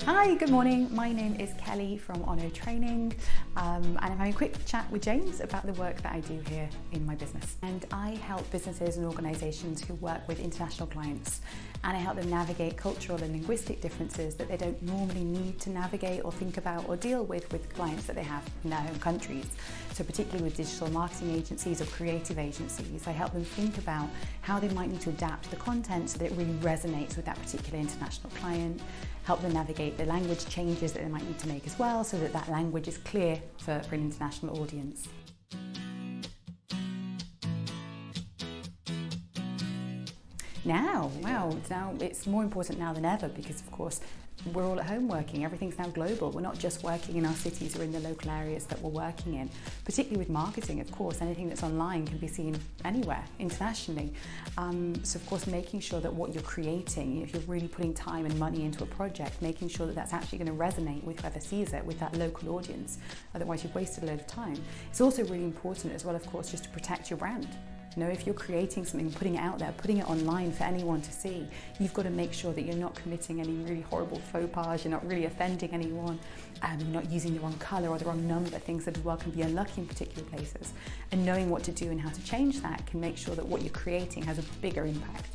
Hi, good morning. My name is Kelly from Onno Training, and I'm having a quick chat with James about the work that I do here in my business. And I help businesses and organisations who work with international clients, and I help them navigate cultural and linguistic differences that they don't normally need to navigate or think about or deal with clients that they have in their home countries. So particularly with digital marketing agencies or creative agencies, I help them think about how they might need to adapt the content so that it really resonates with that particular international client, help them navigate the language changes that they might need to make as well so that that language is clear for an international audience. Now it's more important now than ever because of course we're all at home working, everything's now global. We're not just working in our cities or in the local areas that we're working in, particularly with marketing, of course, anything that's online can be seen anywhere, internationally. So of course, making sure that what you're creating, if you're really putting time and money into a project, making sure that that's actually going to resonate with whoever sees it, with that local audience, otherwise you've wasted a load of time. It's also really important as well, of course, just to protect your brand. You know, if you're creating something, putting it out there, putting it online for anyone to see, you've got to make sure that you're not committing any really horrible faux pas, you're not really offending anyone, you're not using the wrong colour or the wrong number, things that as well can be unlucky in particular places. And knowing what to do and how to change that can make sure that what you're creating has a bigger impact.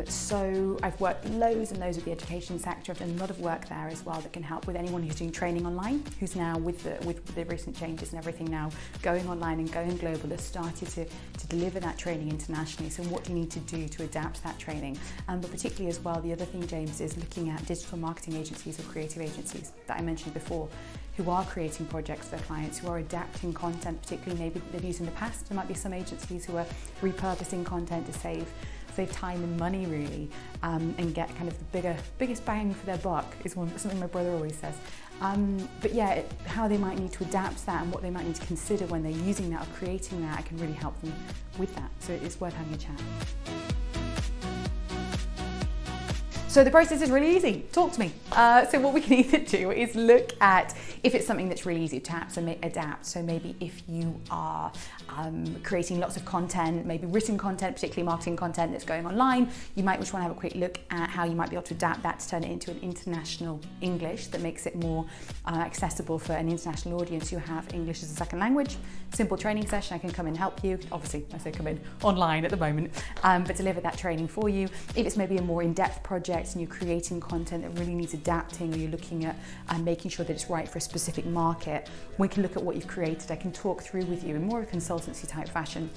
So I've worked loads and loads with the education sector. I've done a lot of work there as well that can help with anyone who's doing training online, who's now with the recent changes and everything now going online and going global, has started to deliver that training internationally. So what do you need to do to adapt that training? But particularly as well, the other thing, James, is looking at digital marketing agencies or creative agencies that I mentioned before, who are creating projects for their clients, who are adapting content, particularly maybe they've used in the past. There might be some agencies who are repurposing content to save time and money really, and get kind of the biggest bang for their buck is something my brother always says. But yeah, how they might need to adapt that and what they might need to consider when they're using that or creating that, I can really help them with that. So it's worth having a chat. So the process is really easy. Talk to me. So what we can either do is look at if it's something that's really easy to adapt. So maybe if you are creating lots of content, maybe written content, particularly marketing content that's going online, you might just want to have a quick look at how you might be able to adapt that to turn it into an international English that makes it more accessible for an international audience who have English as a second language. Simple training session, I can come and help you. Obviously, I say come in online at the moment, but deliver that training for you. If it's maybe a more in-depth project and you're creating content that really needs adapting, or you're looking at making sure that it's right for a specific market, we can look at what you've created. I can talk through with you in more of a consultancy type fashion,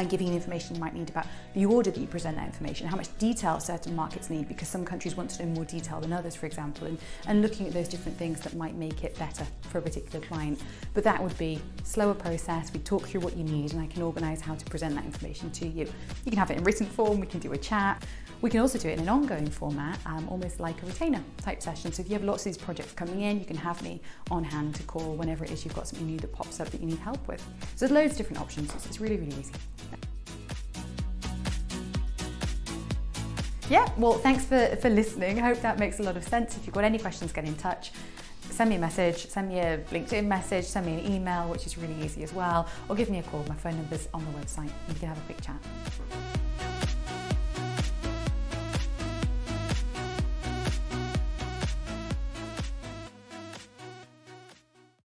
giving you information you might need about the order that you present that information, how much detail certain markets need, because some countries want to know more detail than others, for example, and looking at those different things that might make it better for a particular client. But that would be a slower process. We talk through what you need and I can organise how to present that information to you. You can have it in written form, we can do a chat. We can also do it in an ongoing format, almost like a retainer type session. So if you have lots of these projects coming in, you can have me on hand to call whenever it is you've got something new that pops up that you need help with. So there's loads of different options. It's really, really easy. Yeah, well, thanks for listening. I hope that makes a lot of sense. If you've got any questions, get in touch. Send me a message, send me a LinkedIn message, send me an email, which is really easy as well, or give me a call. My phone number's on the website. You can have a quick chat.